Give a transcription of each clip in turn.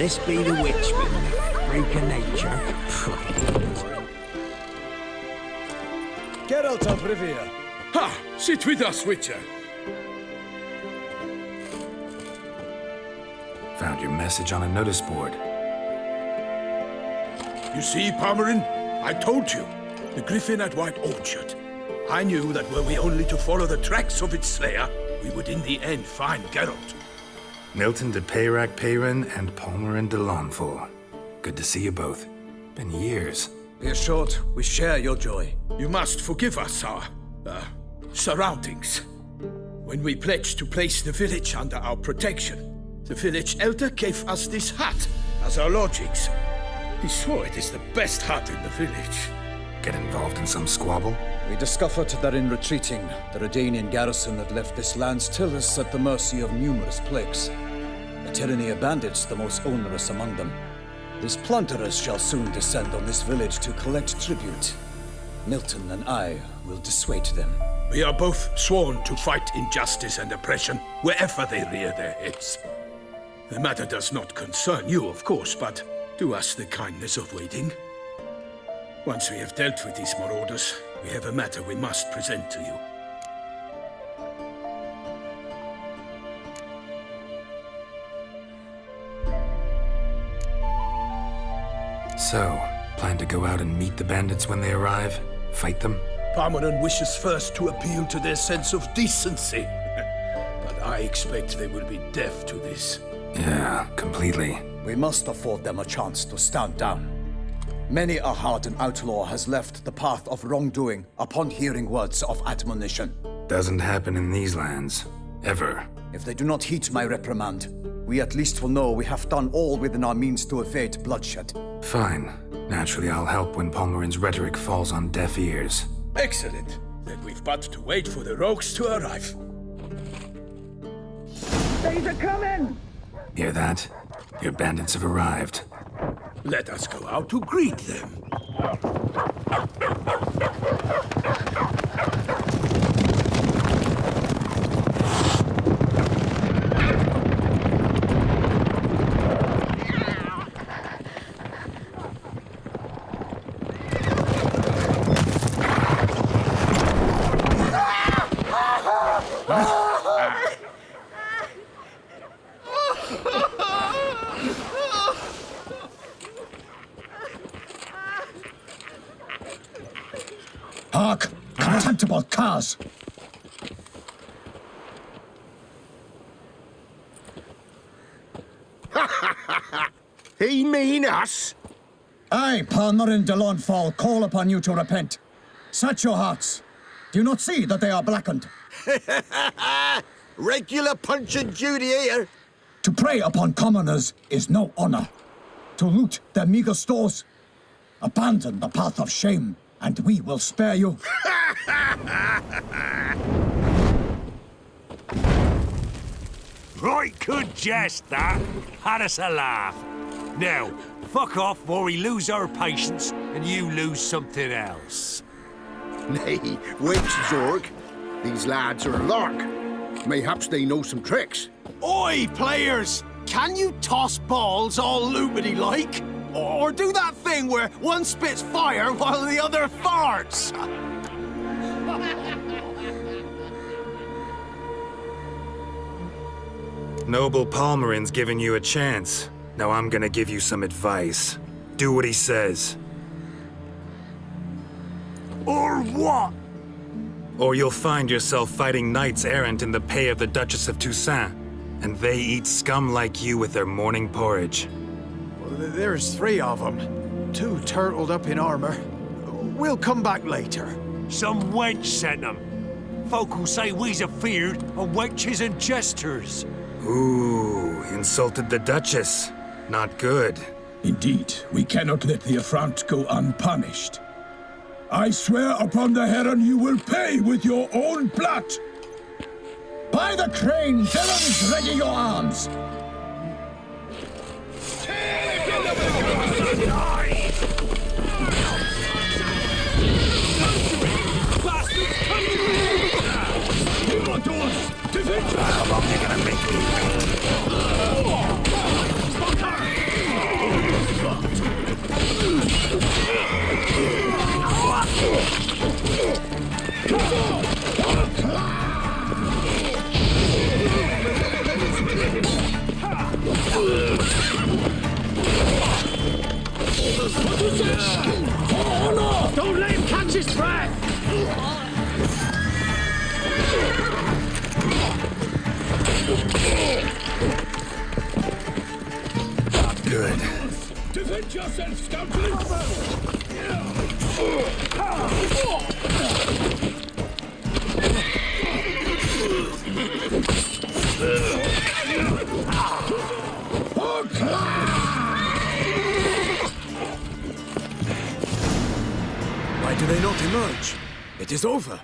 This be the witchman, freak of nature. Geralt of Rivia. Ha! Sit with us, Witcher. Found your message on a notice board. You see, Palmerin? I told you. The griffin at White Orchard. I knew that were we only to follow the tracks of its slayer, we would in the end find Geralt. Milton de Peyrac Peyrin and Palmerin de Lawnful. Good to see you both. Been years. Be assured, we share your joy. You must forgive us our, surroundings. When we pledged to place the village under our protection, the village elder gave us this hut as our lodgings. He swore it is the best hut in the village. Get involved in some squabble? We discovered that in retreating, the Redanian garrison had left this land still is at the mercy of numerous plagues. A tyranny of bandits, the most onerous among them. These plunderers shall soon descend on this village to collect tribute. Milton and I will dissuade them. We are both sworn to fight injustice and oppression wherever they rear their heads. The matter does not concern you, of course, but do us the kindness of waiting. Once we have dealt with these marauders, we have a matter we must present to you. So, plan to go out and meet the bandits when they arrive? Fight them? Palmerin wishes first to appeal to their sense of decency. But I expect they will be deaf to this. Yeah, completely. We must afford them a chance to stand down. Many a hardened outlaw has left the path of wrongdoing upon hearing words of admonition. Doesn't happen in these lands. Ever. If they do not heed my reprimand, we at least will know we have done all within our means to evade bloodshed. Fine. Naturally, I'll help when Palmerin's rhetoric falls on deaf ears. Excellent. Then we've but to wait for the rogues to arrive. They's a coming! Hear that? Your bandits have arrived. Let us go out to greet them. Hark! Contemptible curs! He mean us? I, Palmerin de Lawnfall, call upon you to repent. Set your hearts. Do you not see that they are blackened? Regular punch and duty here. To prey upon commoners is no honor. To loot their meager stores, abandon the path of shame, and we will spare you. Right good jest, that. Had us a laugh. Now, fuck off before we lose our patience and you lose something else. Nay, wait, Zorg. These lads are a lark. Mayhaps they know some tricks. Oi, players! Can you toss balls all loopity-like? Or do that thing where one spits fire while the other farts? Noble Palmerin's giving you a chance. Now I'm gonna give you some advice. Do what he says. Or what? Or you'll find yourself fighting knights errant in the pay of the Duchess of Toussaint. And they eat scum like you with their morning porridge. There's 3 of them. 2 turtled up in armor. We'll come back later. Some wench sent them. Folk who say we's afeard of wenches and jesters. Ooh, insulted the Duchess. Not good. Indeed, we cannot let the affront go unpunished. I swear upon the Heron you will pay with your own blood! By the crane, villains, ready your arms! How long are you gonna make me wait? Don't let him catch his breath! Good. Defend yourself, scoundrel! Why do they not emerge? It is over.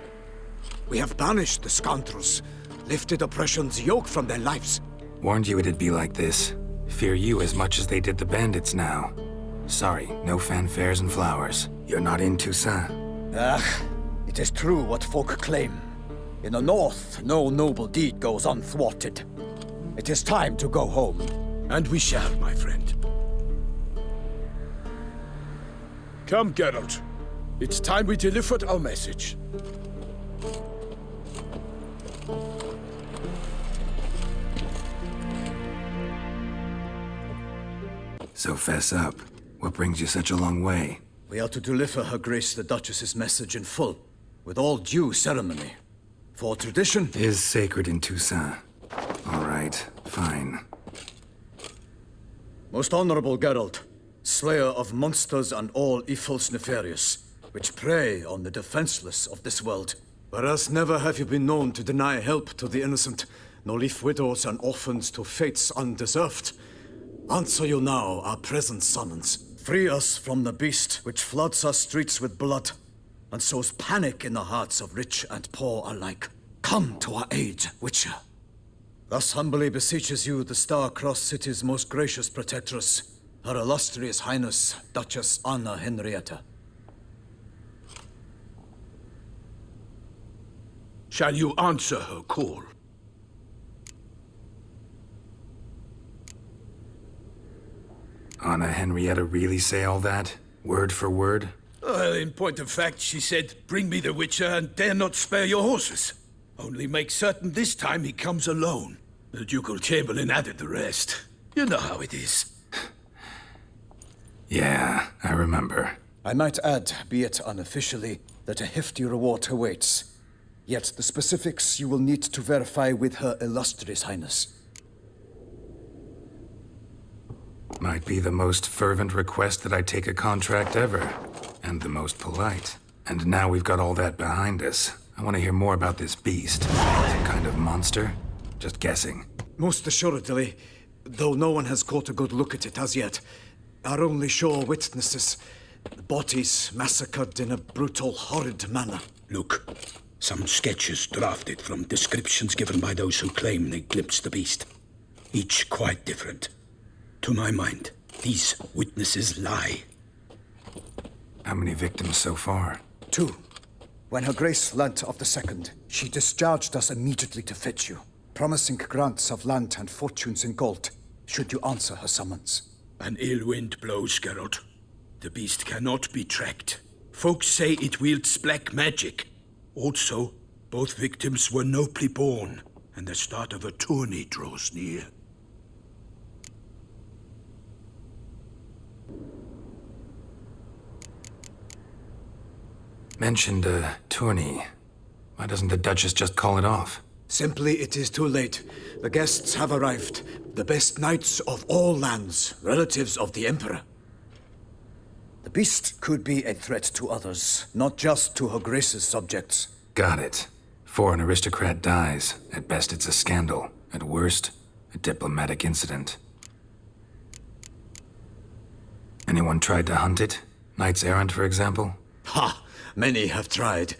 We have banished the scoundrels, lifted oppression's yoke from their lives. Warned you it'd be like this. Fear you as much as they did the bandits now. Sorry, no fanfares and flowers. You're not in Toussaint. It is true what folk claim. In the north, no noble deed goes unthwarted. It is time to go home. And we shall, my friend. Come, Geralt. It's time we delivered our message. So fess up. What brings you such a long way? We are to deliver Her Grace the Duchess's message in full, with all due ceremony. For tradition Is sacred in Toussaint. All right, fine. Most honorable Geralt, slayer of monsters and all evils nefarious, which prey on the defenseless of this world. Whereas never have you been known to deny help to the innocent, nor leave widows and orphans to fates undeserved. Answer you now our present summons. Free us from the beast which floods our streets with blood, and sows panic in the hearts of rich and poor alike. Come to our aid, Witcher. Thus humbly beseeches you the Star-Crossed City's most gracious protectress, Her Illustrious Highness, Duchess Anna Henrietta. Shall you answer her call? Anna Henrietta really say all that? Word for word? In point of fact, she said, bring me the Witcher and dare not spare your horses. Only make certain this time he comes alone. The Ducal Chamberlain added the rest. You know how it is. Yeah, I remember. I might add, be it unofficially, that a hefty reward awaits. Yet the specifics you will need to verify with Her Illustrious Highness. Might be the most fervent request that I take a contract ever. And the most polite. And now we've got all that behind us. I want to hear more about this beast. Some kind of monster? Just guessing. Most assuredly, though no one has caught a good look at it as yet. Our only sure witnesses. Bodies massacred in a brutal, horrid manner. Look, some sketches drafted from descriptions given by those who claim they glimpsed the beast. Each quite different. To my mind, these witnesses lie. How many victims so far? 2. When Her Grace learnt of the second, she discharged us immediately to fetch you, promising grants of land and fortunes in gold, should you answer her summons. An ill wind blows, Geralt. The beast cannot be tracked. Folks say it wields black magic. Also, both victims were nobly born, and the start of a tourney draws near. Mentioned a tourney. Why doesn't the Duchess just call it off? Simply, it is too late. The guests have arrived. The best knights of all lands, relatives of the Emperor. The beast could be a threat to others, not just to Her Grace's subjects. Got it. Before an aristocrat dies, at best it's a scandal. At worst, a diplomatic incident. Anyone tried to hunt it? Knights errant, for example? Ha! Many have tried.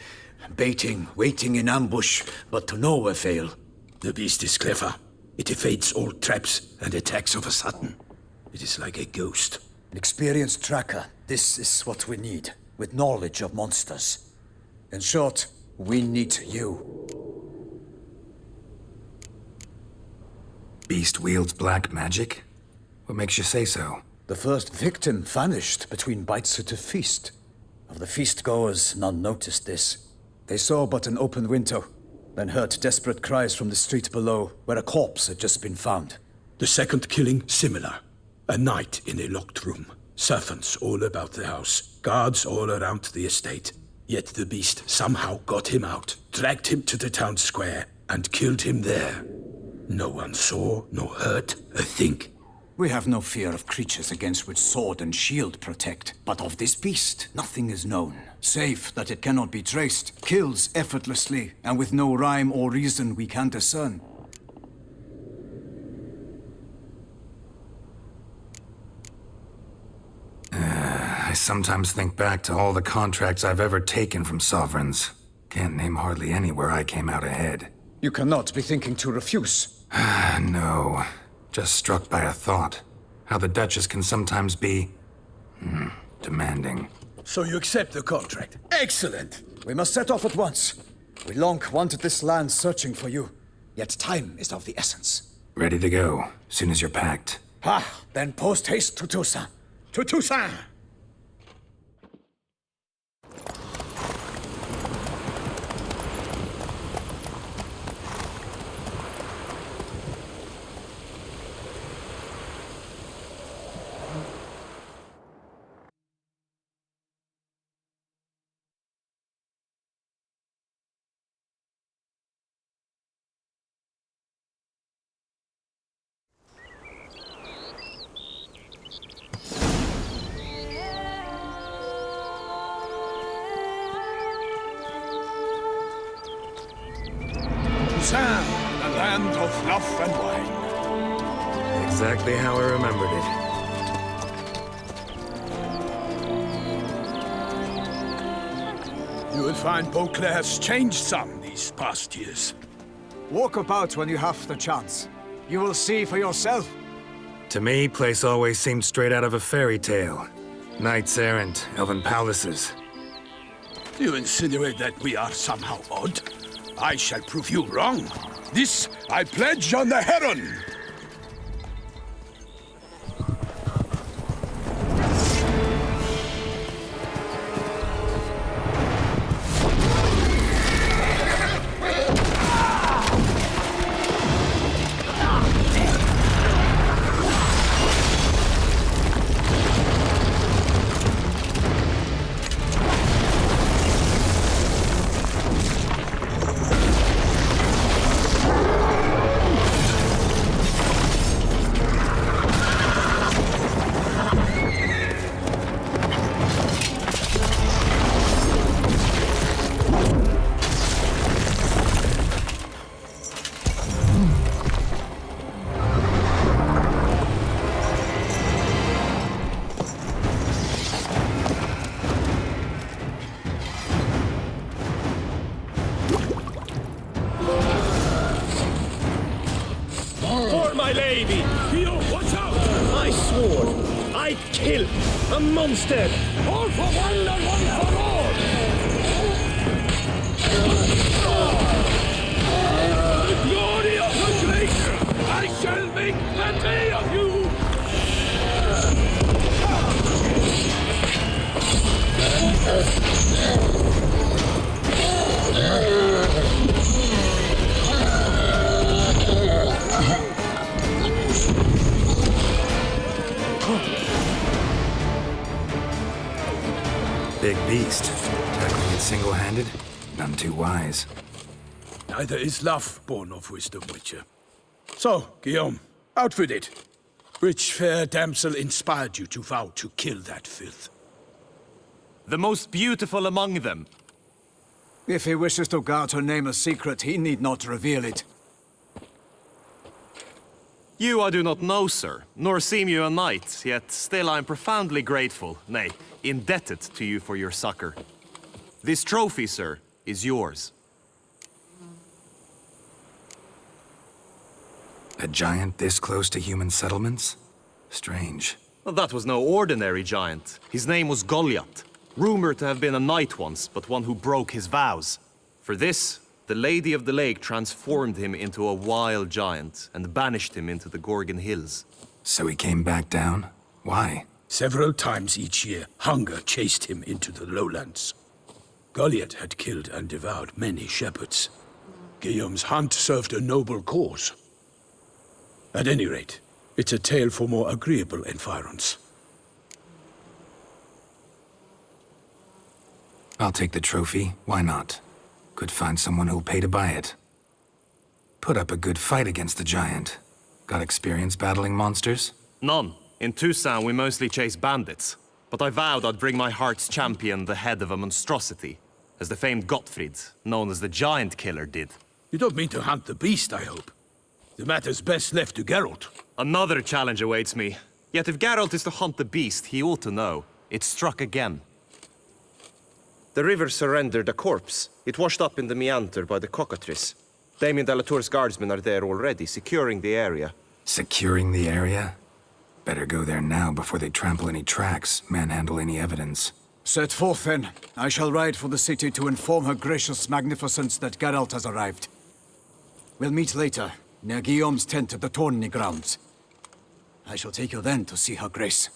Baiting, waiting in ambush, but to no avail. The beast is clever. It evades all traps and attacks of a sudden. It is like a ghost. An experienced tracker. This is what we need, with knowledge of monsters. In short, we need you. Beast wields black magic? What makes you say so? The first victim vanished between bites at a feast. Of the feast-goers, none noticed this. They saw but an open window, then heard desperate cries from the street below, where a corpse had just been found. The second killing, similar. A knight in a locked room. Servants all about the house, guards all around the estate. Yet the beast somehow got him out, dragged him to the town square, and killed him there. No one saw, nor heard a thing. We have no fear of creatures against which sword and shield protect. But of this beast, nothing is known. Save that it cannot be traced, kills effortlessly, and with no rhyme or reason we can discern. I sometimes think back to all the contracts I've ever taken from sovereigns. Can't name hardly any where I came out ahead. You cannot be thinking to refuse. No. Just struck by a thought. How the Duchess can sometimes be... demanding. So you accept the contract? Excellent! We must set off at once. We long wanted this land searching for you. Yet time is of the essence. Ready to go, soon as you're packed. Then post haste to Toussaint. To Toussaint! Toussaint, the land of love and wine. Exactly how I remembered it. You will find Beauclair's changed some these past years. Walk about when you have the chance. You will see for yourself. To me, place always seemed straight out of a fairy tale. Knights errant, elven palaces. You insinuate that we are somehow odd? I shall prove you wrong. This I pledge on the Heron. For my lady! Theo, watch out! I swore I'd kill a monster! All for one and one for all! The glory of the great! I shall make plenty of you! Big beast. Tackling it single-handed? None too wise. Neither is love born of wisdom, Witcher. So, Guillaume, out with it. Which fair damsel inspired you to vow to kill that filth? The most beautiful among them. If he wishes to guard her name a secret, he need not reveal it. You I do not know, sir, nor seem you a knight, yet still I am profoundly grateful, nay, indebted to you for your succor. This trophy, sir, is yours. A giant this close to human settlements? Strange. Well, that was no ordinary giant. His name was Goliath, rumored to have been a knight once, but one who broke his vows. For this, the Lady of the Lake transformed him into a wild giant and banished him into the Gorgon Hills. So he came back down? Why? Several times each year, hunger chased him into the lowlands. Goliath had killed and devoured many shepherds. Guillaume's hunt served a noble cause. At any rate, it's a tale for more agreeable environs. I'll take the trophy. Why not? Could find someone who'll pay to buy it. Put up a good fight against the giant. Got experience battling monsters? None. In Tucson, we mostly chase bandits. But I vowed I'd bring my heart's champion the head of a monstrosity, as the famed Gottfried, known as the Giant Killer, did. You don't mean to hunt the beast, I hope. The matter's best left to Geralt. Another challenge awaits me. Yet if Geralt is to hunt the beast, he ought to know. It struck again. The river surrendered a corpse. It washed up in the meander by the cockatrice. Damien de la Tour's guardsmen are there already, securing the area. Securing the area? Better go there now before they trample any tracks, manhandle any evidence. Set forth, then. I shall ride for the city to inform her gracious magnificence that Geralt has arrived. We'll meet later, near Guillaume's tent at the Tourney grounds. I shall take you then to see her grace.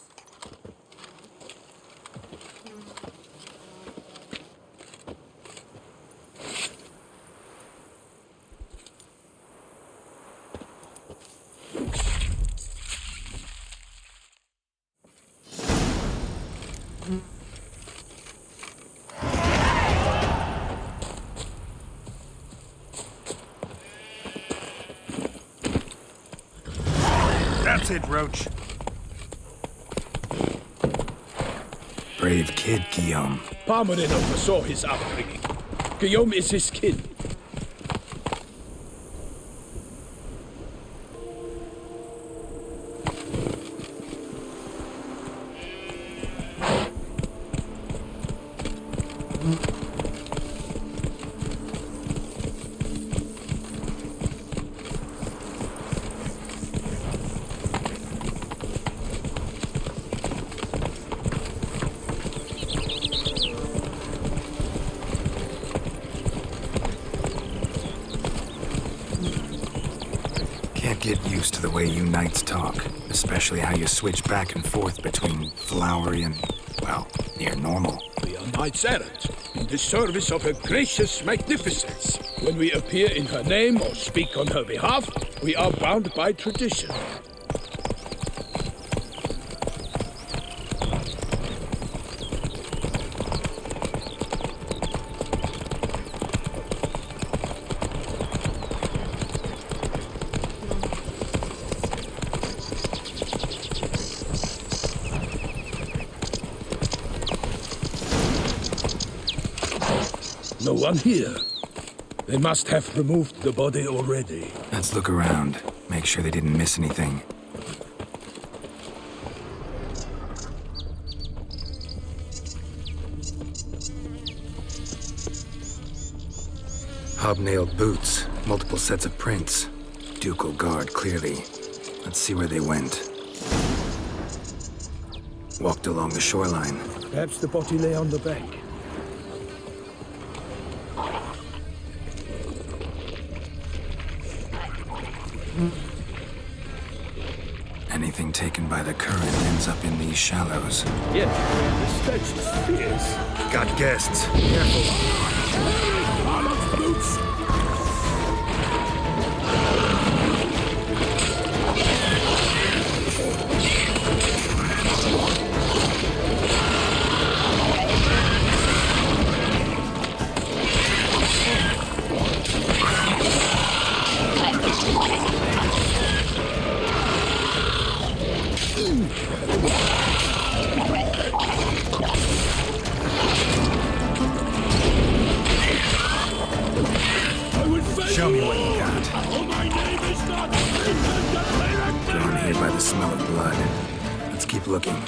That's it, Roach. Brave kid, Guillaume. Parmarin oversaw his upbringing. Guillaume is his kin. Get used to the way you knights talk, especially how you switch back and forth between flowery and, well, near normal. We are knights errant, in the service of her gracious magnificence. When we appear in her name or speak on her behalf, we are bound by tradition. No one here. They must have removed the body already. Let's look around. Make sure they didn't miss anything. Hobnailed boots, multiple sets of prints. Ducal guard, clearly. Let's see where they went. Walked along the shoreline. Perhaps the body lay on the bank. Anything taken by the current ends up in these shallows. Yeah, the stench is fierce. Got guests. Careful. Boots! Show me what you got. Drawn here by the smell of blood. Let's keep looking.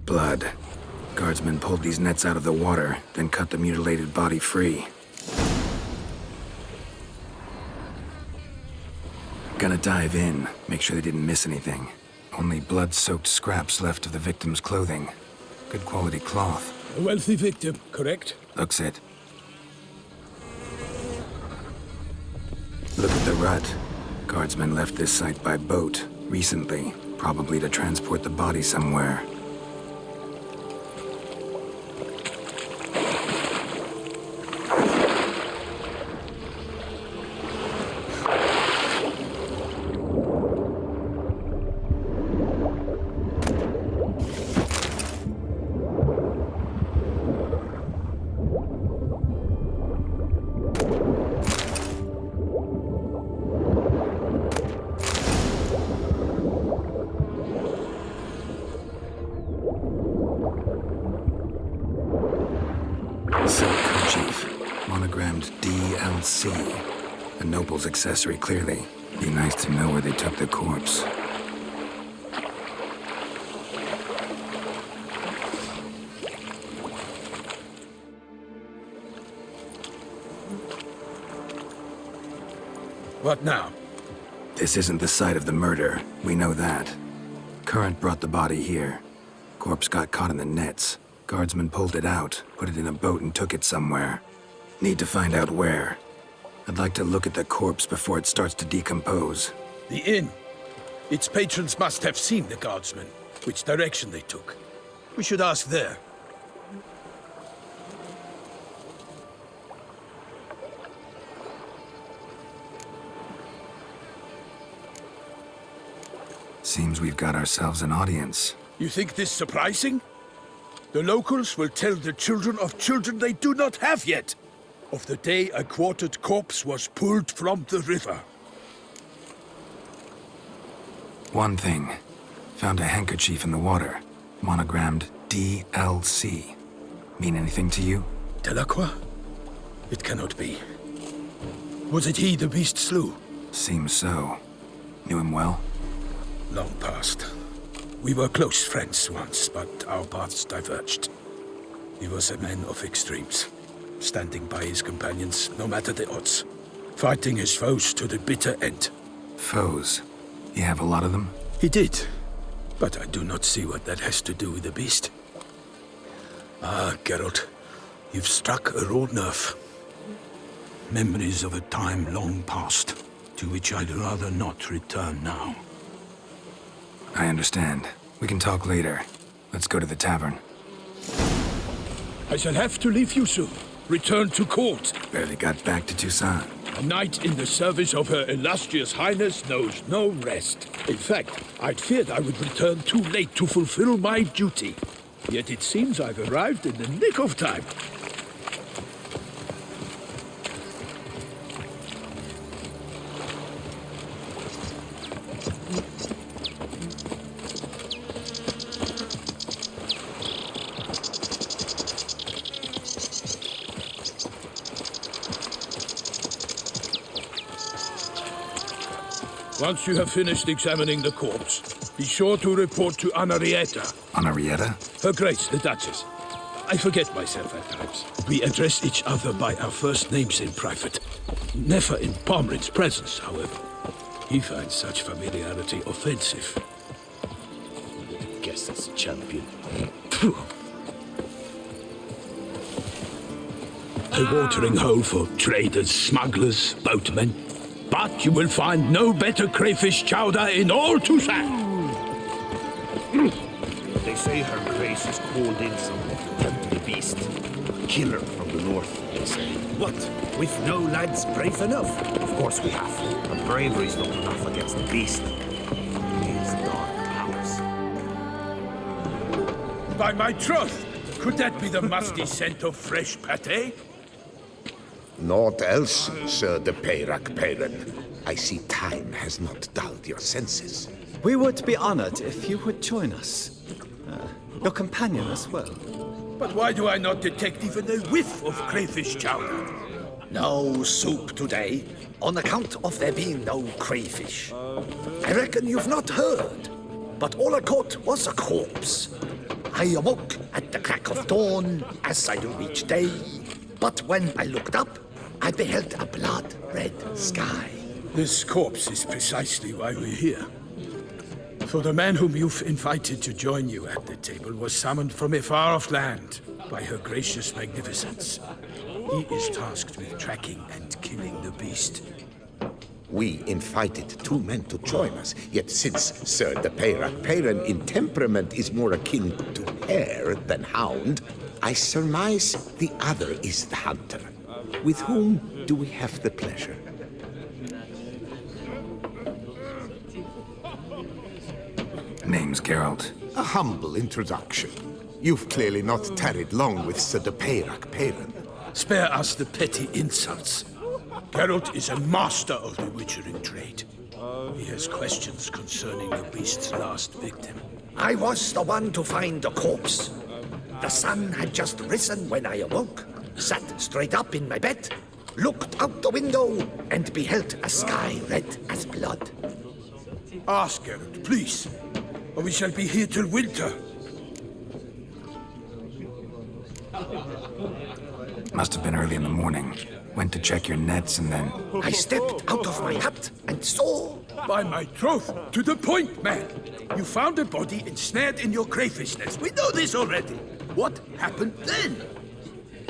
Blood. Guardsmen pulled these nets out of the water, then cut the mutilated body free. Gonna dive in, make sure they didn't miss anything. Only blood-soaked scraps left of the victim's clothing. Good quality cloth. A wealthy victim, correct? Looks it. Look at the rut. Guardsmen left this site by boat, recently, probably to transport the body somewhere. Silk kerchief, monogrammed DLC. A noble's accessory, clearly. Be nice to know where they took the corpse. What now? This isn't the site of the murder. We know that. Current brought the body here. Corpse got caught in the nets. Guardsmen pulled it out, put it in a boat and took it somewhere. Need to find out where. I'd like to look at the corpse before it starts to decompose. The inn. Its patrons must have seen the guardsmen, which direction they took. We should ask there. Seems we've got ourselves an audience. You think this surprising? The locals will tell the children of children they do not have yet, of the day a quartered corpse was pulled from the river. One thing. Found a handkerchief in the water. Monogrammed DLC. Mean anything to you? Delacroix? It cannot be. Was it he the beast slew? Seems so. Knew him well? Long past. We were close friends once, but our paths diverged. He was a man of extremes, standing by his companions no matter the odds, fighting his foes to the bitter end. Foes? You have a lot of them? He did, but I do not see what that has to do with the beast. Ah, Geralt, you've struck a raw nerve. Memories of a time long past, to which I'd rather not return now. I understand. We can talk later. Let's go to the tavern. I shall have to leave you soon. Return to court. Barely got back to Toussaint. A knight in the service of Her Illustrious Highness knows no rest. In fact, I'd feared I would return too late to fulfill my duty. Yet it seems I've arrived in the nick of time. Once you have finished examining the corpse, be sure to report to Anarietta. Anarietta? Her Grace, the Duchess. I forget myself at times. We address each other by our first names in private. Never in Pomrin's presence, however. He finds such familiarity offensive. Guess that's a champion. A watering hole for traders, smugglers, boatmen. But you will find no better crayfish chowder in all Toussaint. They say Her Grace has called in some deadly beast. A killer from the north, they say. What? With no lads brave enough? Of course we have. But bravery's not enough against the beast. His dark powers. By my troth, could that be the musty scent of fresh pâté? Naught else, Sir de Peyrac-Peyran. I see time has not dulled your senses. We would be honored if you would join us. Your companion as well. But why do I not detect even a whiff of crayfish chowder? No soup today, on account of there being no crayfish. I reckon you've not heard, but all I caught was a corpse. I awoke at the crack of dawn, as I do each day. But when I looked up, I beheld a blood-red sky. This corpse is precisely why we're here. For the man whom you've invited to join you at the table was summoned from a far-off land by her gracious magnificence. He is tasked with tracking and killing the beast. We invited two men to join us, yet since Sir de Peyrac-Peyran in temperament is more akin to hare than hound, I surmise the other is the hunter. With whom do we have the pleasure? Name's Geralt. A humble introduction. You've clearly not tarried long with Sir de Peyrac-Peyran. Spare us the petty insults. Geralt is a master of the witchering trade. He has questions concerning the beast's last victim. I was the one to find the corpse. The sun had just risen when I awoke, sat straight up in my bed, looked out the window, and beheld a sky red as blood. Ask, Geralt, please, or we shall be here till winter. Must have been early in the morning. Went to check your nets and then... I stepped out of my hut and saw... By my troth, to the point, man. You found a body ensnared in your crayfish nest. We know this already. What happened then?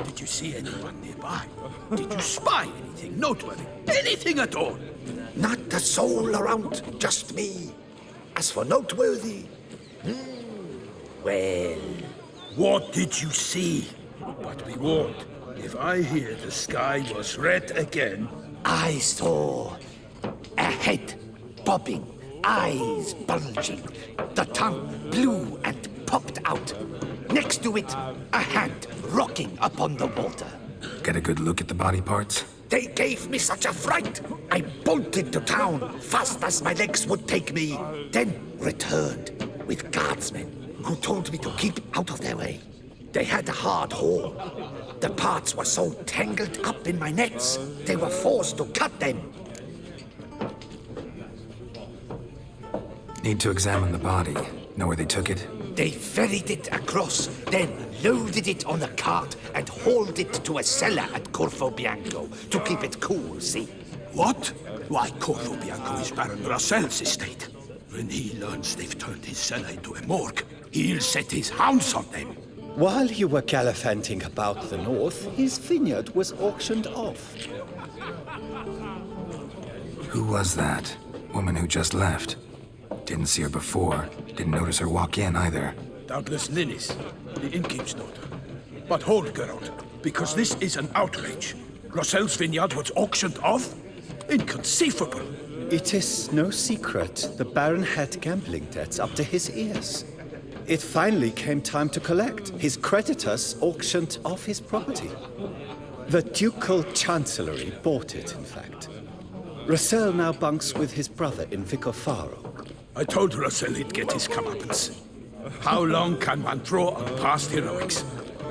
Did you see anyone nearby? Did you spy anything noteworthy? Anything at all? Not a soul around, just me. As for noteworthy... well... What did you see? But be warned, if I hear the sky was red again... I saw a head bobbing, eyes bulging, the tongue blue and popped out. Next to it, a hand rocking upon the water. Get a good look at the body parts? They gave me such a fright. I bolted to town fast as my legs would take me, then returned with guardsmen who told me to keep out of their way. They had a hard haul. The parts were so tangled up in my nets, they were forced to cut them. Need to examine the body. Know where they took it? They ferried it across, then loaded it on a cart and hauled it to a cellar at Corvo Bianco to keep it cool, see? What? Why, Corvo Bianco is Baron Russell's estate. When he learns they've turned his cellar into a morgue, he'll set his hounds on them. While you were gallivanting about the north, his vineyard was auctioned off. Who was that? Woman who just left. Didn't see her before. Didn't notice her walk in either. Doubtless Linnis, the innkeep's daughter. But hold, Geralt, because this is an outrage. Russell's vineyard was auctioned off? Inconceivable. It is no secret the Baron had gambling debts up to his ears. It finally came time to collect. His creditors auctioned off his property. The Ducal Chancellery bought it, in fact. Russell now bunks with his brother in Vicofaro. I told Russell he'd get his comeuppance. How long can one throw on past heroics?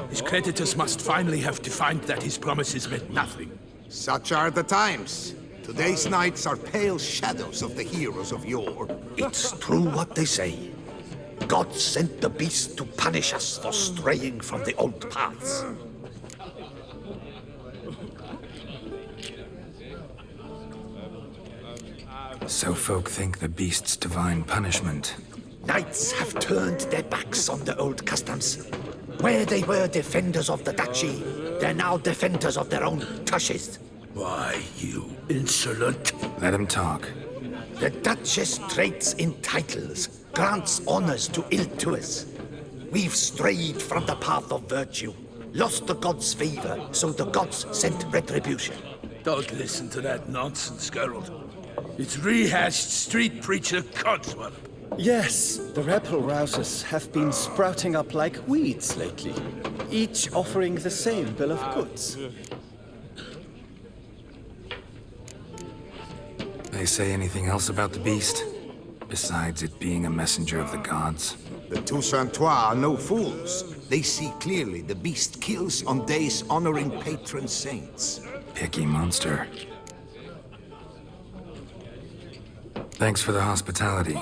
His creditors must finally have to find that his promises meant nothing. Such are the times. Today's knights are pale shadows of the heroes of yore. It's true what they say. God sent the beast to punish us for straying from the old paths. So folk think the beast's divine punishment. Knights have turned their backs on the old customs. Where they were defenders of the duchy, they're now defenders of their own tushes. Why, you insolent... Let him talk. The Duchess trades in titles, grants honors to ill-doers. We've strayed from the path of virtue, lost the gods' favor, so the gods sent retribution. Don't listen to that nonsense, Geralt. It's rehashed street preacher codswallop. Yes, the rebel rousers have been sprouting up like weeds lately, each offering the same bill of goods. They say anything else about the beast? Besides it being a messenger of the gods? The Toussaintois are no fools. They see clearly the beast kills on days honoring patron saints. Picky monster. Thanks for the hospitality.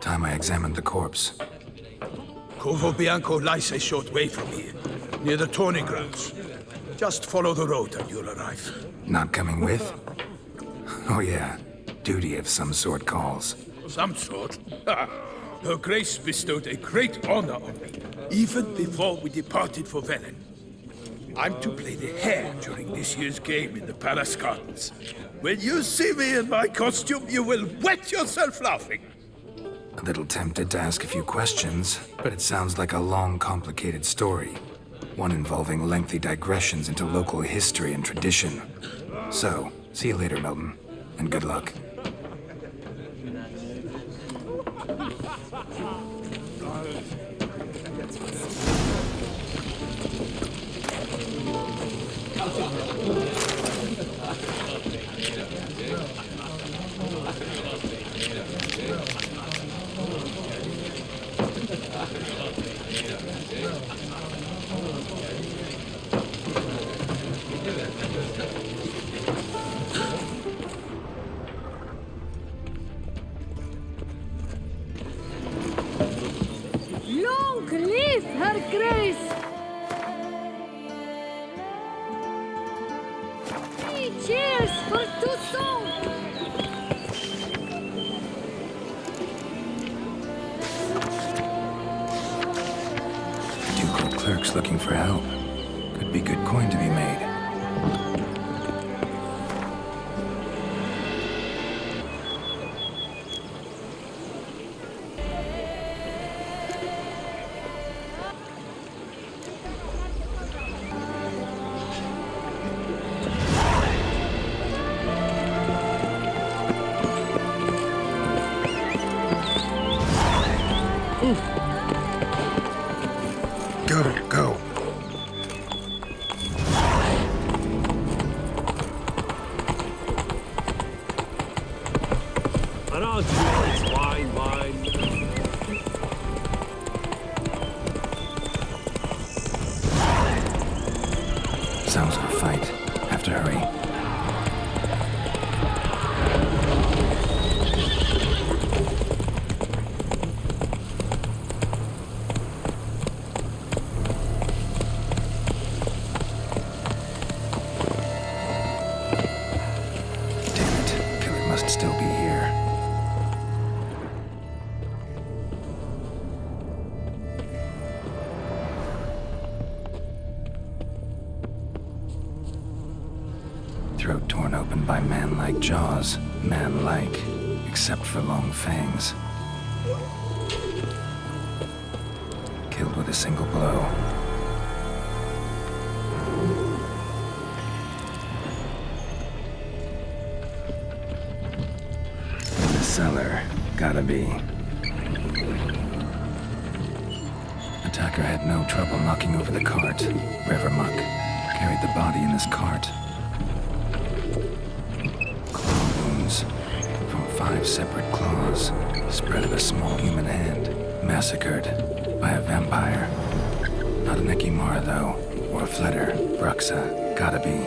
Time I examined the corpse. Corvo Bianco lies a short way from here, near the tourney grounds. Just follow the road and you'll arrive. Not coming with? Oh yeah, duty of some sort calls. Some sort? Her Grace bestowed a great honor on me, even before we departed for Velen. I'm to play the hare during this year's game in the palace gardens. When you see me in my costume, you will wet yourself laughing. A little tempted to ask a few questions, but it sounds like a long, complicated story. One involving lengthy digressions into local history and tradition. So, see you later, Milton, and good luck. Hey, cheers for Toussaint! Ducal clerks looking for help. Could be good coin to be made. Go. Around here, it's wine. Sounds for fight. Have to hurry. Must still be here. Throat torn open by man-like jaws. Man-like, except for long fangs. Killed with a single blow. Cellar. Gotta be. Attacker had no trouble knocking over the cart. River muck carried the body in his cart. Claw wounds from 5 separate claws, spread of a small human hand. Massacred by a vampire. Not an Ekimara, though, or a Fletter. Bruxa. Gotta be.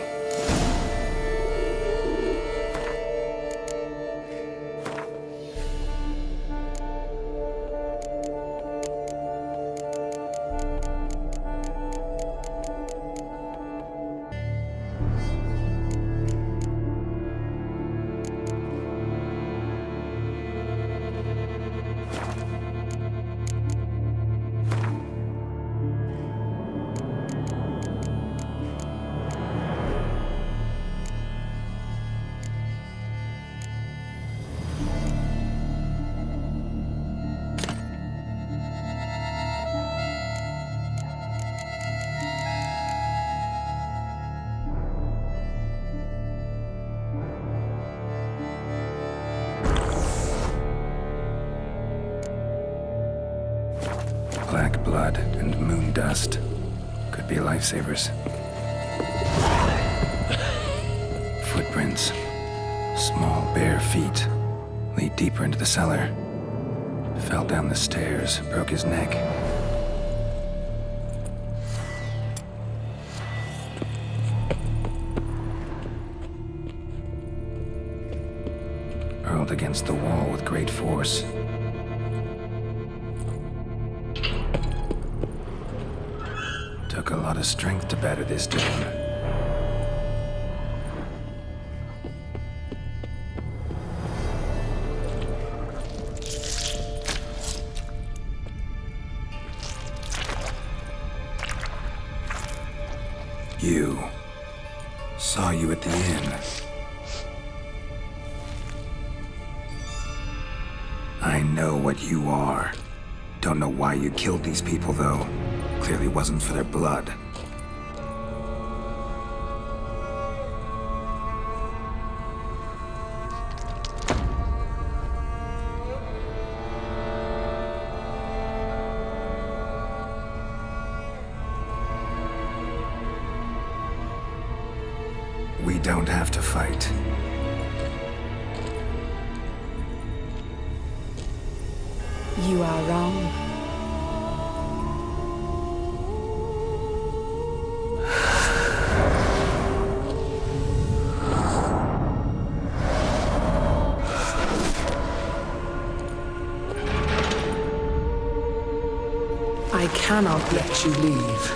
Black blood and moon dust. Could be lifesavers. Footprints. Small, bare feet. Lead deeper into the cellar. Fell down the stairs, broke his neck. Hurled against the wall with great force. Took a lot of strength to batter this down. You. Saw you at the inn. I know what you are. Don't know why you killed these people, though. Clearly wasn't for their blood. We don't have to fight. You are wrong. I cannot let you leave.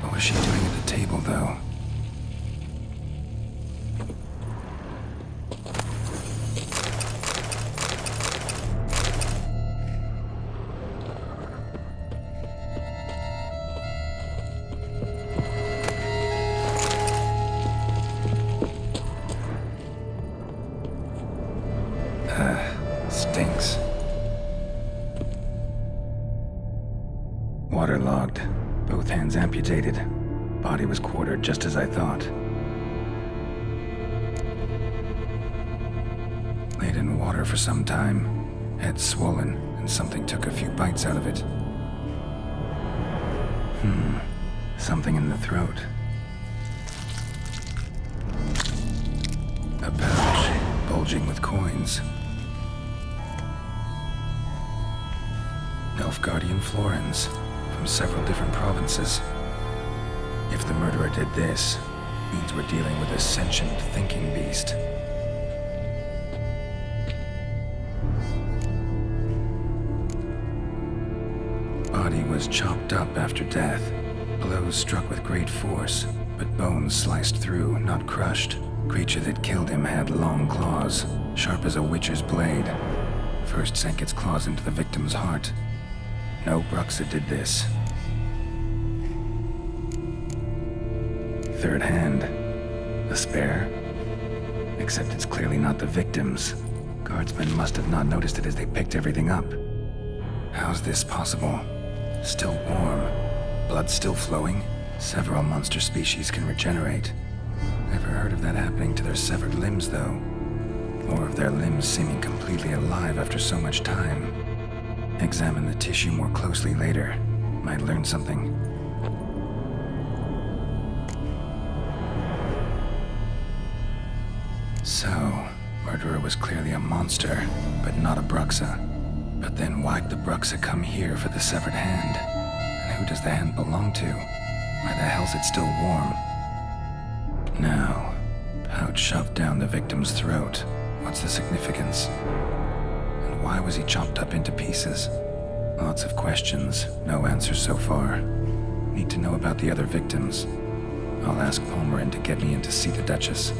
What was she doing at the table, though? Stinks. Waterlogged. Both hands amputated. Body was quartered just as I thought. Laid in water for some time. Head swollen, and something took a few bites out of it. Something in the throat. A pouch, bulging with coins. Nilfgaardian florins, from several different provinces. If the murderer did this, means we're dealing with a sentient thinking beast. Body was chopped up after death. Blows struck with great force, but bones sliced through, not crushed. Creature that killed him had long claws, sharp as a witcher's blade. First sank its claws into the victim's heart. No Bruxa did this. Third hand. A spare? Except it's clearly not the victim's. Guardsmen must have not noticed it as they picked everything up. How's this possible? Still warm. Blood still flowing? Several monster species can regenerate. Never heard of that happening to their severed limbs, though. Or of their limbs seeming completely alive after so much time. Examine the tissue more closely later. Might learn something. So, murderer was clearly a monster, but not a Bruxa. But then why'd the Bruxa come here for the severed hand? And who does the hand belong to? Why the hell's it still warm? Now, pouch shoved down the victim's throat. What's the significance? And why was he chopped up into pieces? Lots of questions, no answers so far. Need to know about the other victims. I'll ask Palmerin to get me in to see the Duchess.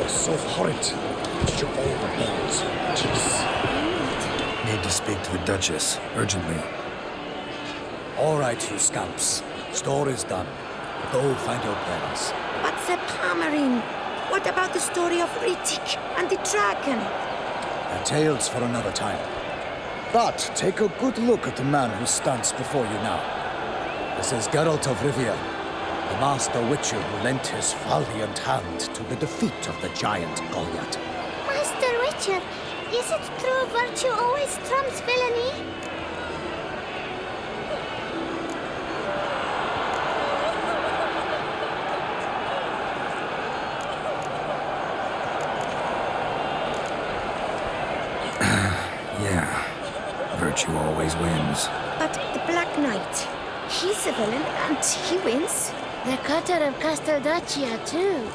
So horrid. Jump over hands. Need to speak to the Duchess, urgently. All right, you scamps. Story's done. Go find your parents. But Sir Palmerin, what about the story of Rittik and the dragon? They're tales for another time. But take a good look at the man who stands before you now. This is Geralt of Rivia, the master witcher who lent his valiant hand to the defeat of the giant Goliath. Master Witcher, is it true virtue always trumps villainy? Virtue always wins. But the Black Knight, he's a villain and he wins. The cutter of Casteldaccia, too.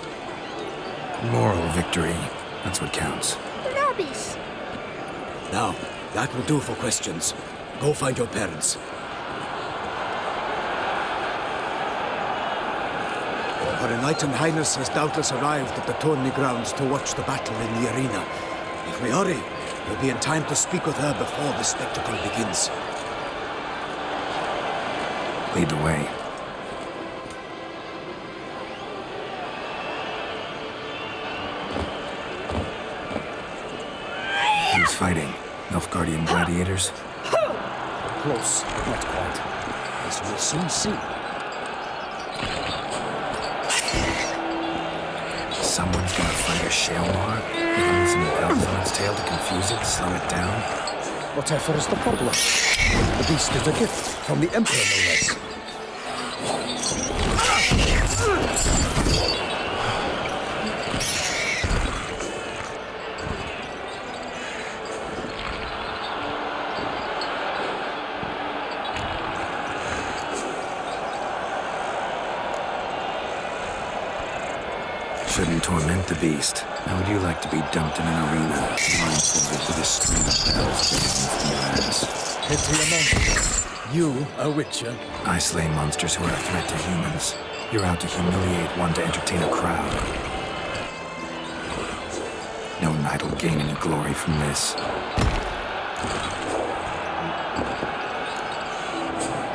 Moral victory. That's what counts. Rubbish. Now, that will do for questions. Go find your parents. Her Enlightened Highness has doubtless arrived at the tourney grounds to watch the battle in the arena. If we hurry, we'll be in time to speak with her before the spectacle begins. Lead the way. Who's fighting? Nilfgaardian gladiators? Close, but not quite. As we'll soon see. Someone's gonna fight a Shalmar? Even using bells on its tail to confuse it, slow it down? Whatever is the problem? The beast is a gift from the Emperor, no less. Shouldn't torment the beast. How would you like to be dumped in an arena, blindfolded with a string of bells from your ass? Pity among you, a witcher. I slay monsters who are a threat to humans. You're out to humiliate one to entertain a crowd. No knight will gain any glory from this.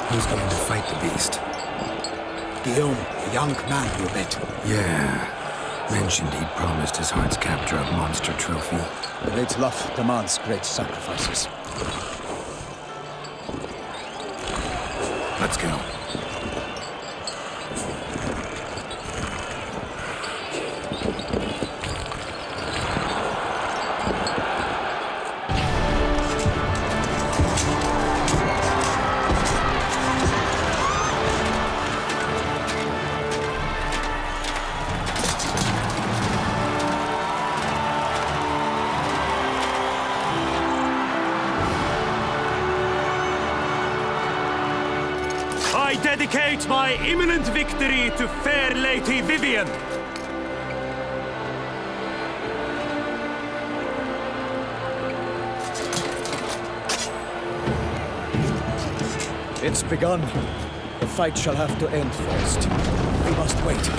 Who's going to fight the beast? Guillaume, a young man, you bet. Yeah. Mentioned he'd promised his heart's capture a monster trophy. Great love demands great sacrifices. Let's go. I dedicate my imminent victory to fair Lady Vivian. It's begun. The fight shall have to end first. We must wait.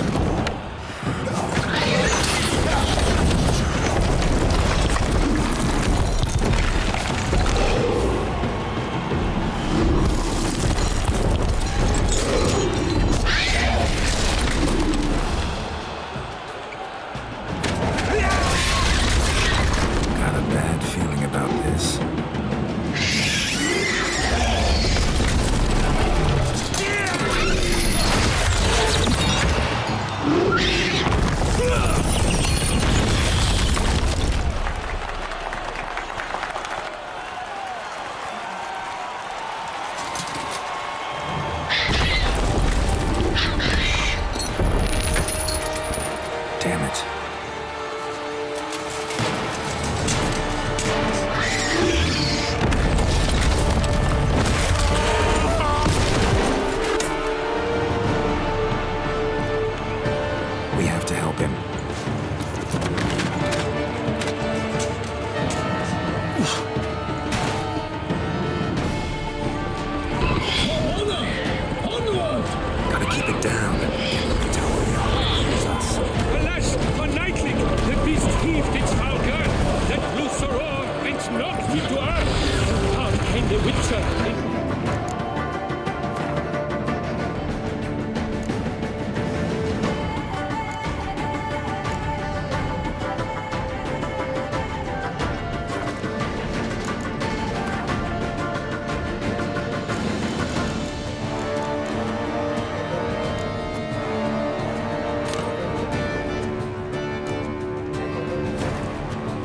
Damn it. We have to help him. Gotta keep it down. Alas, for Nightling, the beast heaved its foul gun, let loose a roar, and knocked me to earth. How can the Witcher...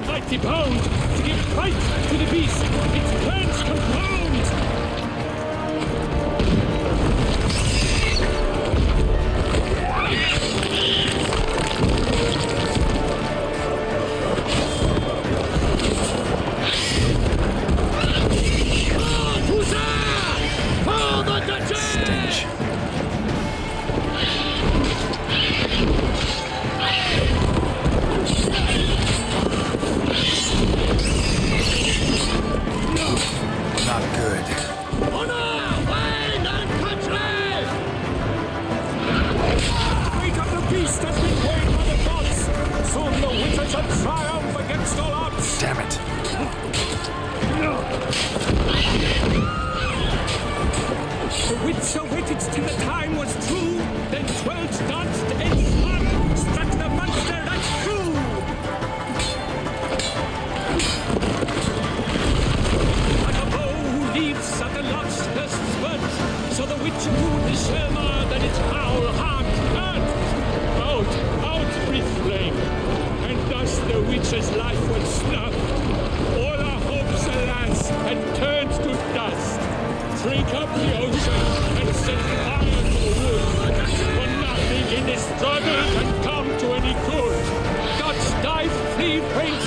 Mighty bound to give fight to the beast, its plans compound! precious life was snuffed. All our hopes, alas, had turned to dust. Drink up the ocean and set fire to the wood. For nothing in this struggle can come to any good. Gods dive, flee, faint.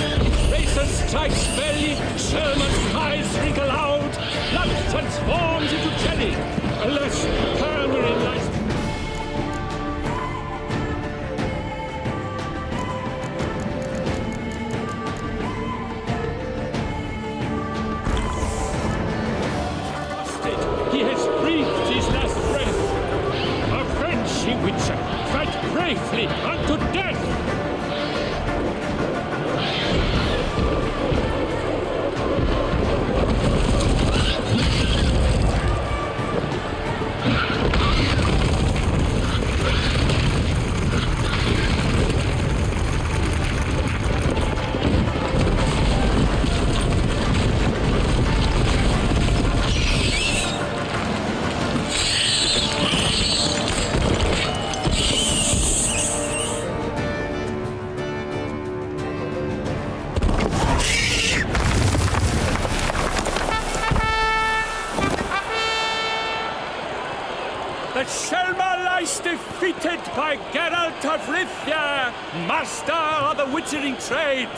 Razor strikes belly. Sherman's eyes wrinkle out. Blood transforms into jelly. Alas, Cameron lies. He has breathed his last breath. Avenge, ye Witcher! Fight bravely unto death! The Shelma lies defeated by Geralt of Rivia, master of the witchering trade.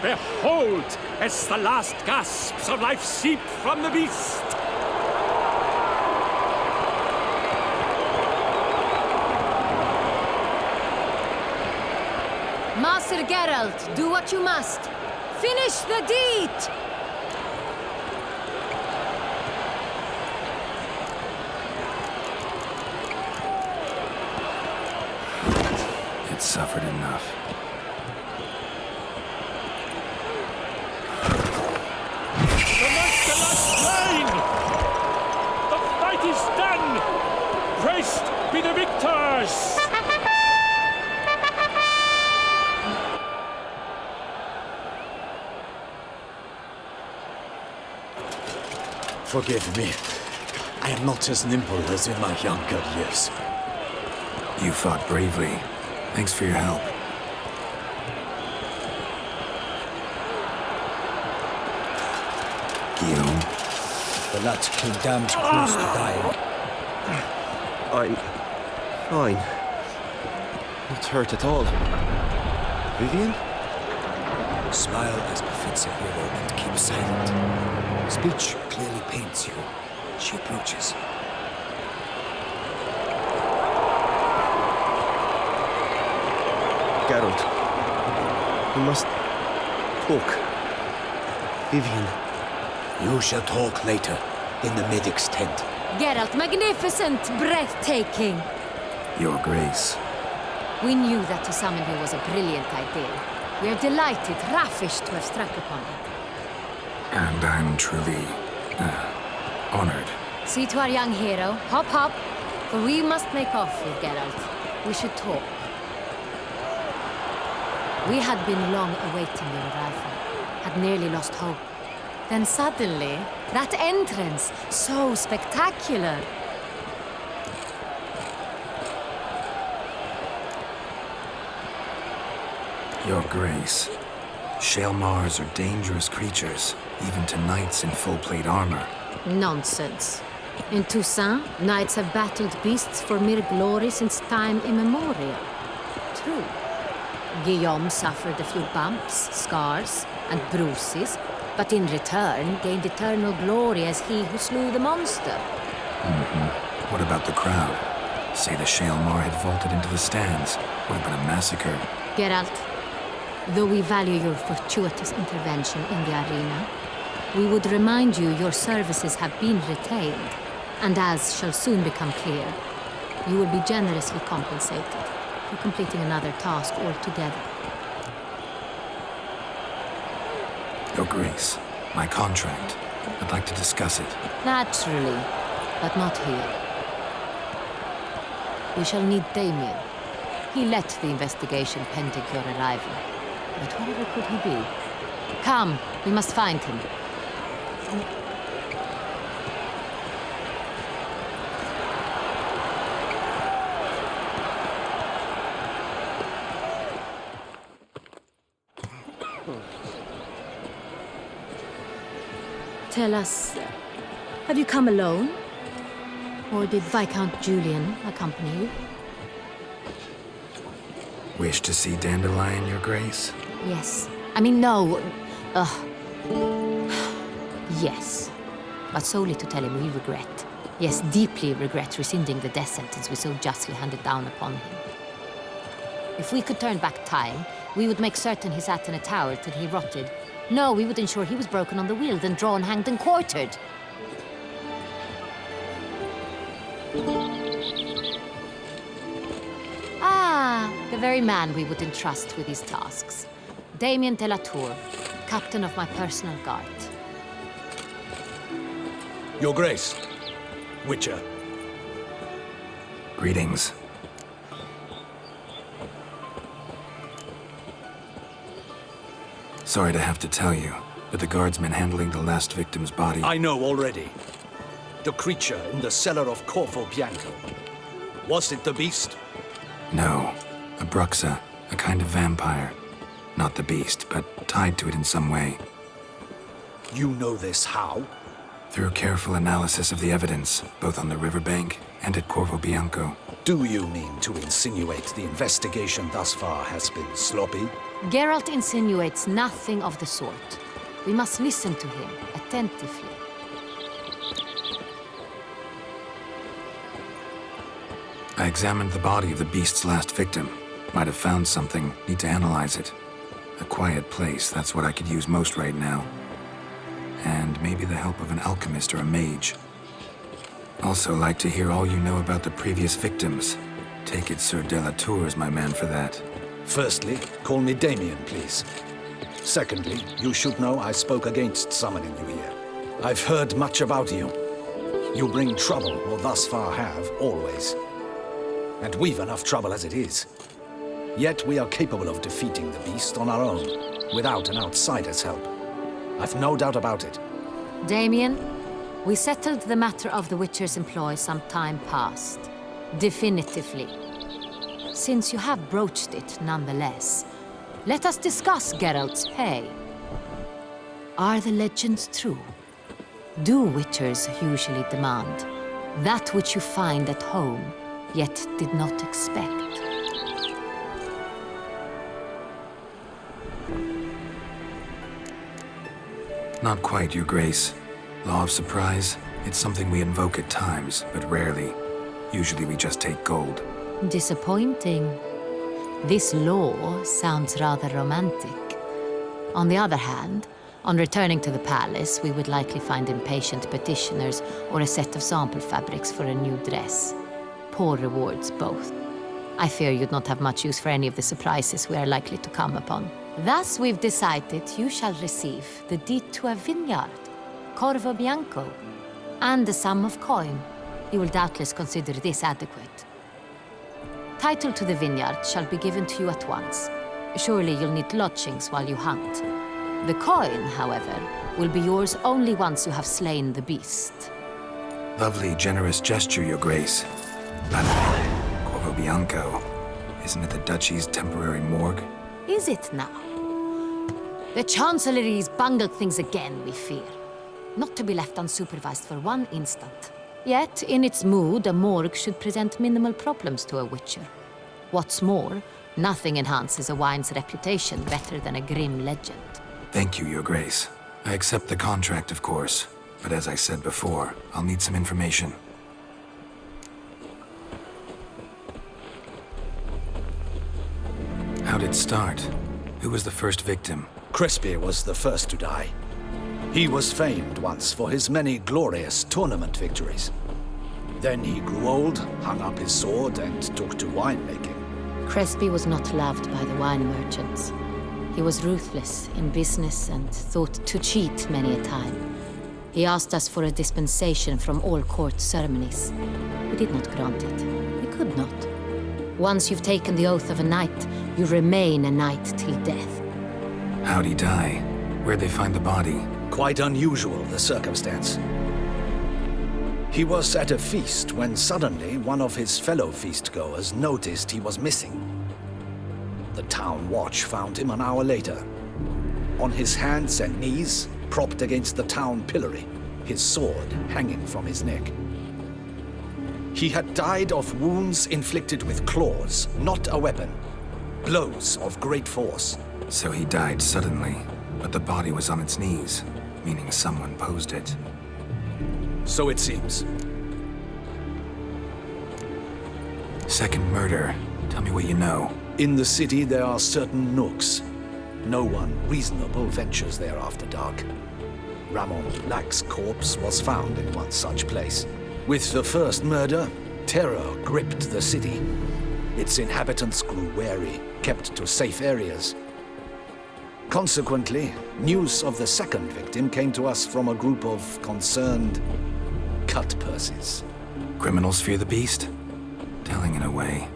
Behold, as the last gasps of life seep from the beast. Master Geralt, do what you must. Finish the deed! It's suffered enough. The master lies slain! The fight is done! Praised be the victors! Forgive me. I am not as nimble as in my younger years. You fought bravely. Thanks for your help. Guillaume. The lad came damned close to dying. I'm fine. Not hurt at all. Vivian? Smile as befits a hero and keep silent. Speech clearly pains you. She approaches. Geralt, we must talk. Vivian. You shall talk later, in the medic's tent. Geralt, magnificent, breathtaking. Your Grace. We knew that to summon you was a brilliant idea. We are delighted, ravished to have struck upon it. And I'm truly, honored. See to our young hero. Hop, hop. For we must make off with Geralt. We should talk. We had been long awaiting your arrival. Had nearly lost hope. Then suddenly, that entrance, so spectacular. Your Grace. Shaelmars are dangerous creatures, even to knights in full plate armor. Nonsense. In Toussaint, knights have battled beasts for mere glory since time immemorial. True. Guillaume suffered a few bumps, scars, and bruises, but in return gained eternal glory as he who slew the monster. What about the crowd? Say the Shaelmar had vaulted into the stands. Would have been a massacre. Geralt, though we value your fortuitous intervention in the arena, we would remind you your services have been retained, and as shall soon become clear, you will be generously compensated for completing another task altogether. Your Grace, my contract. I'd like to discuss it. Naturally, but not here. We shall need Damien. He led the investigation pending your arrival. But wherever could he be? Come, we must find him. Tell us, have you come alone? Or did Viscount Julian accompany you? Wish to see Dandelion, Your Grace? Yes. I mean, no. Yes. But solely to tell him we regret. Yes, deeply regret rescinding the death sentence we so justly handed down upon him. If we could turn back time, we would make certain he sat in a tower till he rotted. No, we would ensure he was broken on the wheel, then drawn, hanged, and quartered. Ah, the very man we would entrust with these tasks. Damien de la Tour, captain of my personal guard. Your Grace, Witcher. Greetings. Sorry to have to tell you, but the guardsman handling the last victim's body... I know already. The creature in the cellar of Corvo Bianco. Was it the beast? No. A bruxa, a kind of vampire. Not the beast, but tied to it in some way. You know this how? Through careful analysis of the evidence, both on the riverbank and at Corvo Bianco. Do you mean to insinuate the investigation thus far has been sloppy? Geralt insinuates nothing of the sort. We must listen to him attentively. I examined the body of the beast's last victim. Might have found something, need to analyze it. A quiet place, that's what I could use most right now. And maybe the help of an alchemist or a mage. Also like to hear all you know about the previous victims. Take it Sir de la Tour is my man for that. Firstly, call me Damien, please. Secondly, you should know I spoke against summoning you here. I've heard much about you. You bring trouble, or thus far have, always. And we've enough trouble as it is. Yet we are capable of defeating the beast on our own, without an outsider's help. I've no doubt about it. Damien, we settled the matter of the Witcher's employ some time past. Definitively. Since you have broached it nonetheless, let us discuss Geralt's pay. Are the legends true? Do Witchers usually demand that which you find at home, yet did not expect? Not quite, Your Grace. Law of surprise, it's something we invoke at times, but rarely. Usually we just take gold. Disappointing. This law sounds rather romantic. On the other hand, on returning to the palace, we would likely find impatient petitioners or a set of sample fabrics for a new dress. Poor rewards, both. I fear you'd not have much use for any of the surprises we are likely to come upon. Thus, we've decided you shall receive the deed to a vineyard, Corvo Bianco, and the sum of coin. You will doubtless consider this adequate. Title to the vineyard shall be given to you at once. Surely you'll need lodgings while you hunt. The coin, however, will be yours only once you have slain the beast. Lovely, generous gesture, Your Grace. But Corvo Bianco, isn't it the Duchy's temporary morgue? Is it now? The Chancellery's bungled things again, we fear. Not to be left unsupervised for one instant. Yet, in its mood, a morgue should present minimal problems to a Witcher. What's more, nothing enhances a wine's reputation better than a grim legend. Thank you, Your Grace. I accept the contract, of course. But as I said before, I'll need some information. How'd it start? Who was the first victim? Crespy was the first to die. He was famed once for his many glorious tournament victories. Then he grew old, hung up his sword, and took to winemaking. Crespy was not loved by the wine merchants. He was ruthless in business and thought to cheat many a time. He asked us for a dispensation from all court ceremonies. We did not grant it. We could not. Once you've taken the oath of a knight, you remain a knight till death. How'd he die? Where'd they find the body? Quite unusual, the circumstance. He was at a feast when suddenly one of his fellow feastgoers noticed he was missing. The town watch found him an hour later. on his hands and knees, propped against the town pillory, his sword hanging from his neck. He had died of wounds inflicted with claws, not a weapon. Blows of great force. So he died suddenly, but the body was on its knees, meaning someone posed it. So it seems. Second murder. Tell me what you know. In the city there are certain nooks. No one reasonable ventures there after dark. Ramon Lack's corpse was found in one such place. With the first murder, terror gripped the city. Its inhabitants grew wary, kept to safe areas. Consequently, news of the second victim came to us from a group of concerned cut-purses. Criminals fear the beast? Telling in a way.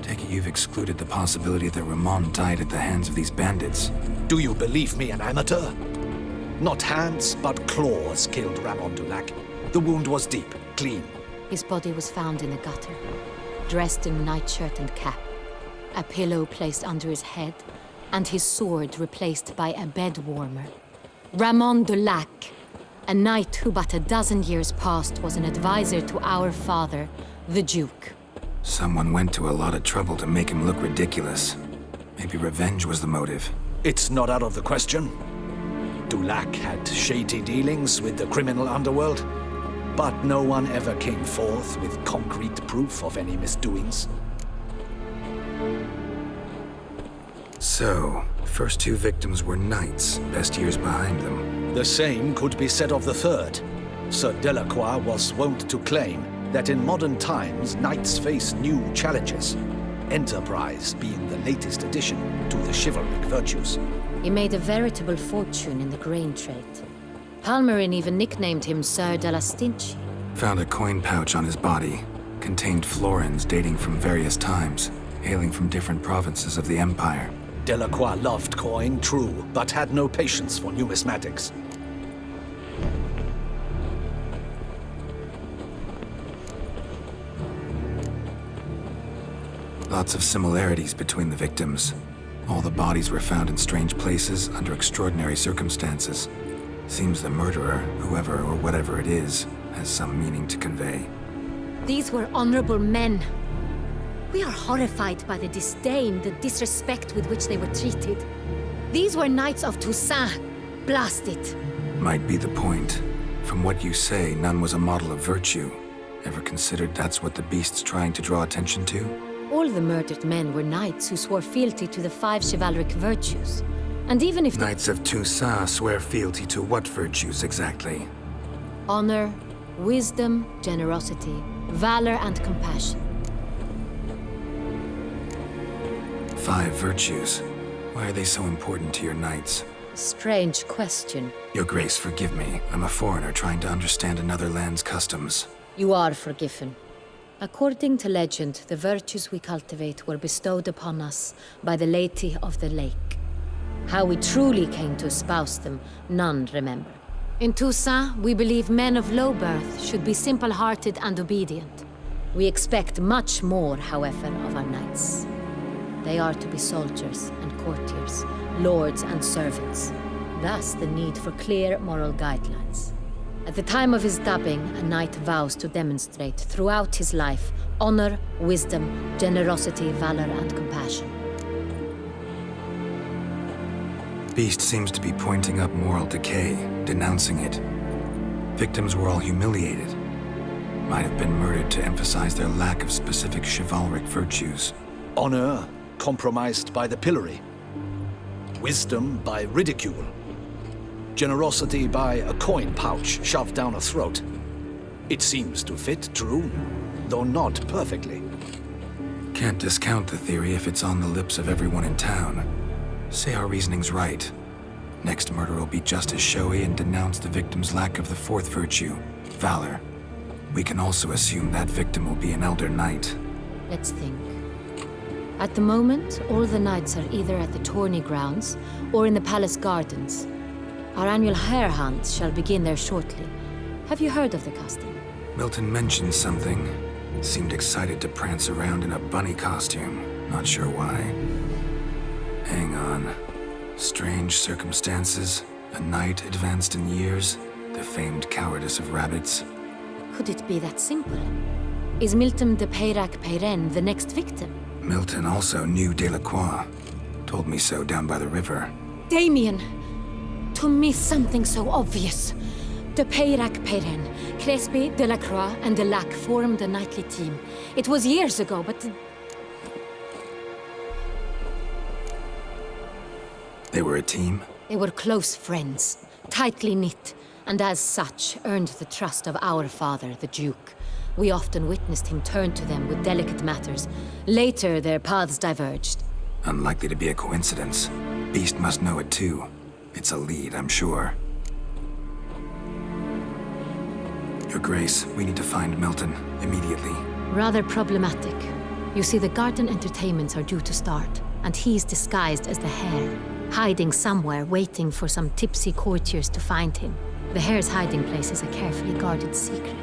Take it you've excluded the possibility that Ramon died at the hands of these bandits. Do you believe me an amateur? Not hands, but claws killed Ramon Dulac. The wound was deep, clean. His body was found in a gutter, dressed in nightshirt and cap, a pillow placed under his head, and his sword replaced by a bed warmer. Ramon Dulac, a knight who but a dozen years past was an advisor to our father, the Duke. Someone went to a lot of trouble to make him look ridiculous. Maybe revenge was the motive. It's not out of the question. Dulac had shady dealings with the criminal underworld, but no one ever came forth with concrete proof of any misdoings. So, first two victims were knights, best years behind them. The same could be said of the third. Sir Delacroix was wont to claim that in modern times, knights face new challenges, enterprise being the latest addition to the chivalric virtues. He made a veritable fortune in the grain trade. Palmerin even nicknamed him Sir de la Stinchi. Found a coin pouch on his body. Contained florins dating from various times, hailing from different provinces of the Empire. Delacroix loved coin, true, but had no patience for numismatics. Lots of similarities between the victims. All the bodies were found in strange places under extraordinary circumstances. Seems the murderer, whoever or whatever it is, has some meaning to convey. These were honorable men. We are horrified by the disdain, the disrespect with which they were treated. These were knights of Toussaint. Blast it. Might be the point. From what you say, none was a model of virtue. Ever considered that's what the beast's trying to draw attention to? All the murdered men were knights who swore fealty to the 5 chivalric virtues. And even if Knights of Toussaint swear fealty to what virtues exactly? honor, wisdom, generosity, valor, and compassion. 5 virtues. Why are they so important to your knights? Strange question. Your Grace, forgive me. I'm a foreigner trying to understand another land's customs. You are forgiven. According to legend, the virtues we cultivate were bestowed upon us by the Lady of the Lake. How we truly came to espouse them, none remember. In Toussaint, we believe men of low birth should be simple-hearted and obedient. We expect much more, however, of our knights. They are to be soldiers and courtiers, lords and servants. Thus, the need for clear moral guidelines. At the time of his dubbing, a knight vows to demonstrate throughout his life honor, wisdom, generosity, valor, and compassion. Beast seems to be pointing up moral decay, denouncing it. Victims were all humiliated. Might have been murdered to emphasize their lack of specific chivalric virtues. Honor compromised by the pillory. Wisdom by ridicule. Generosity by a coin pouch shoved down a throat. It seems to fit, true, though not perfectly. Can't discount the theory if it's on the lips of everyone in town. Say our reasoning's right. Next murder will be just as showy and denounce the victim's lack of the 4th virtue, valor. We can also assume that victim will be an elder knight. Let's think. At the moment, all the knights are either at the tourney grounds or in the palace gardens. Our annual hare hunt shall begin there shortly. Have you heard of the custom? Milton mentioned something. Seemed excited to prance around in a bunny costume. Not sure why. Hang on. Strange circumstances, a knight advanced in years, the famed cowardice of rabbits. Could it be that simple? Is Milton de Peyren the next victim? Milton also knew Delacroix. Told me so down by the river. Damien! To me, something so obvious. De Peyren, Crespi, Delacroix, and Delac formed a knightly team. It was years ago, but... They were a team? They were close friends, tightly knit, and as such, earned the trust of our father, the Duke. We often witnessed him turn to them with delicate matters. Later, their paths diverged. Unlikely to be a coincidence. Beast must know it too. It's a lead, I'm sure. Your Grace, we need to find Milton, immediately. Rather problematic. You see, the garden entertainments are due to start, and he's disguised as the Hare, hiding somewhere, waiting for some tipsy courtiers to find him. The Hare's hiding place is a carefully guarded secret.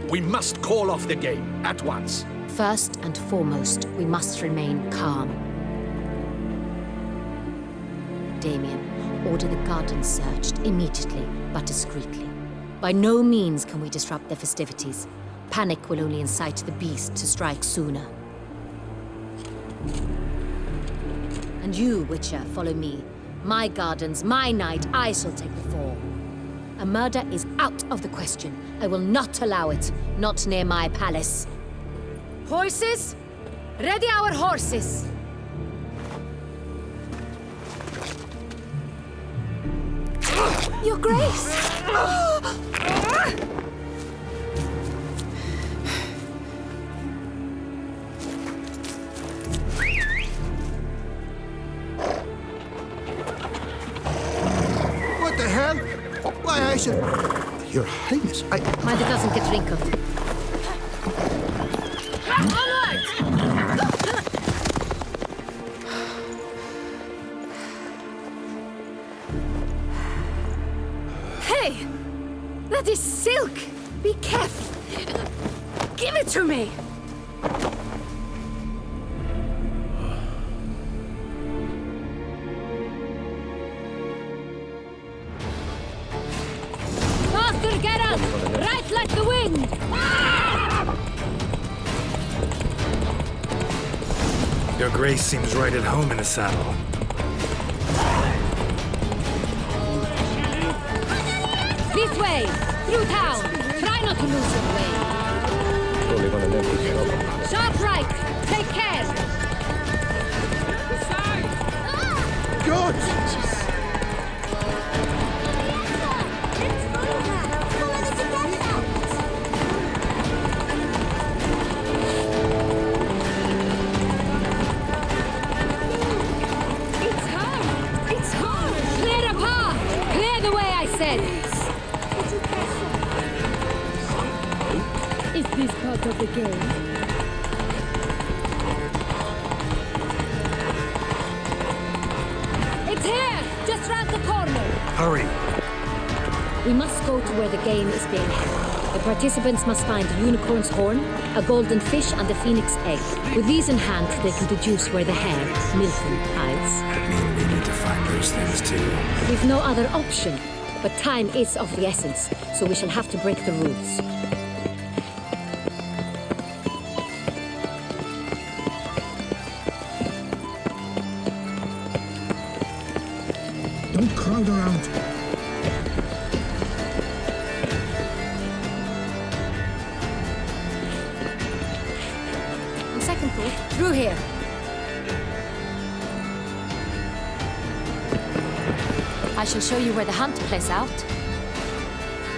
We must call off the game, at once. First and foremost, we must remain calm. Damien, order the garden searched immediately, but discreetly. By no means can we disrupt the festivities. Panic will only incite the beast to strike sooner. And you, Witcher, follow me. My gardens, my night, I shall take the fall. A murder is out of the question. I will not allow it. Not near my palace. Horses? Ready our horses! Your Grace! What the hell? Why, I said... Your Highness, I... Mind it doesn't get wrinkled. Hey! That is silk! Be careful! Give it to me! Faster, Geralt! Right like the wind! Your Grace seems right at home in the saddle. This way! Through town! Try not to lose your way! Sharp right! Take care! Good! It's hard! It's hard! Clear a path! Clear the way, I said! Is this part of the game? It's here! Just round the corner! Hurry! We must go to where the game is being held. The participants must find a unicorn's horn, a golden fish, and a phoenix egg. With these in hand, they can deduce where the Hare, Milton, hides. I mean, we need to find those things too. We've no other option. But time is of the essence, so we shall have to break the rules. Don't crowd around. On second thought, through here. I shall show you where the hunt plays out.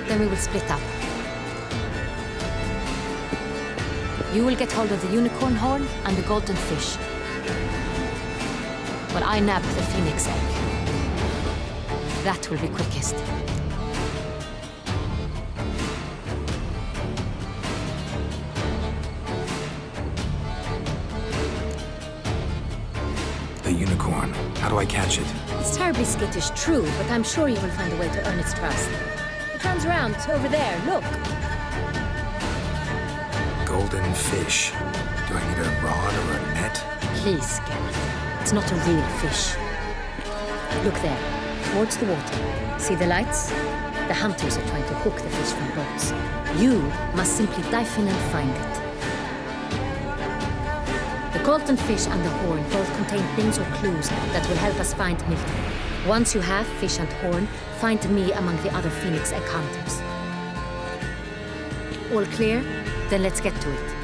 Then we will split up. You will get hold of the unicorn horn and the golden fish, while I nab the phoenix egg. That will be quickest. The unicorn. How do I catch it? It's terribly skittish, true, but I'm sure you will find a way to earn its trust. It runs around over there, look. Golden fish. Do I need a rod or a net? Please, Geralt. It's not a real fish. Look there, towards the water. See the lights? The hunters are trying to hook the fish from boats. You must simply dive in and find it. The golden fish and the horn both contain things or clues that will help us find Milton. Once you have fish and horn, find me among the other Phoenix Egg hunters. All clear? Then let's get to it.